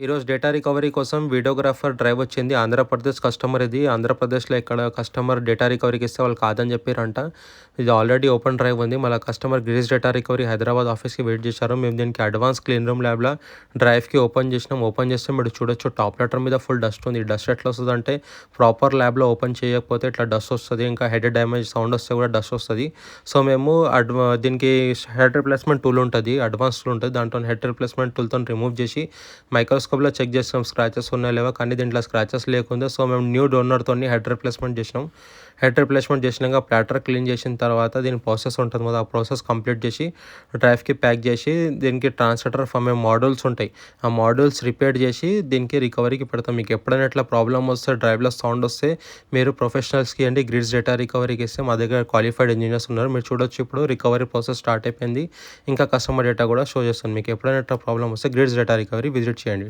ఈరోజు data recovery కోసం videographer drive వచ్చింది. ఆంధ్రప్రదేశ్ కస్టమర్ ఇది. ఆంధ్రప్రదేశ్‌లో ఇక్కడ కస్టమర్ డేటా రికవరీకి ఇస్తే వాళ్ళు కాదని చెప్పిర్రంట. ఇది ఆల్రెడీ ఓపెన్ డ్రైవ్ ఉంది. మళ్ళా customer Girish data recovery Hyderabad ఆఫీస్‌కి వెయిట్ చేశారు. మేము దీనికి అడ్వాన్స్ క్లీన్ రూమ్ ల్యాబ్‌లో డ్రైవ్‌కి ఓపెన్ చేసినాం. ఓపెన్ చేస్తే మీరు చూడొచ్చు టాప్ లెటర్ మీద ఫుల్ డస్ట్ ఉంది. డస్ట్ ఎట్లా వస్తదంటే ప్రాపర్ ల్యాబ్‌లో ఓపెన్ చేయకపోతే ఇట్లా డస్ట్ వస్తది. ఇంకా హెడ్ డ్యామేజ్ సౌండ్ వస్తే కూడా డస్ట్ వస్తది. సో మేము దీనికి హెడ్ రిప్లేస్మెంట్ టూల్ ఉంటది. అడ్వాన్స్ టూల్ ఉంటది. దాంట్లో హెడ్ రిప్లేస్మెంట్ టూల్‌తోని రిమూవ్ చేసి మైక్రోస్కోప్‌లో చెక్ చేసాం స్క్రాచెస్ ఉన్నాయా లేవా, కానీ దీంట్లో స్క్రాచెస్ లేకుండే. సో మేము న్యూ డోనర్‌తోని హెడ్ రిప్లేస్మెంట్ చేసినాం. హెడ్ రిప్లేస్మెంట్ చేసినాక ప్లాటర్ క్లీన్ చేసిన తర్వాత దీని ప్రాసెస్ ఉంటుంది కదా, ఆ ప్రాసెస్ కంప్లీట్ చేసి డ్రైవ్‌కి ప్యాక్ చేసి దీనికి ట్రాన్స్లేటర్ ఫర్ మేము మోడల్స్ ఉంటాయి. ఆ మోడల్స్ రిపేర్ చేసి దీనికి రికవరీకి పెడతాం. మీకు ఎప్పుడైనా ఇట్లా ప్రాబ్లమ్ వస్తే డ్రైవ్‌లో సౌండ్ వస్తే మీరు ప్రొఫెషనల్స్‌కి అండి గ్రిడ్స్ డేటా రికవరీకి ఇస్తే మా దగ్గర క్వాలిఫైడ్ ఇంజనీర్స్ ఉన్నారు. మీరు చూడొచ్చు ఇప్పుడు రికవరీ ప్రాసెస్ స్టార్ట్ అయిపోయింది. ఇంకా కస్టమర్ డేటా కూడా షో చేస్తాను. మీకు ఎప్పుడైనా ఇట్లా ప్రాబ్లమ్ వస్తే గ్రిడ్స్ డేటా రికవరీ విజిట్ చేయండి.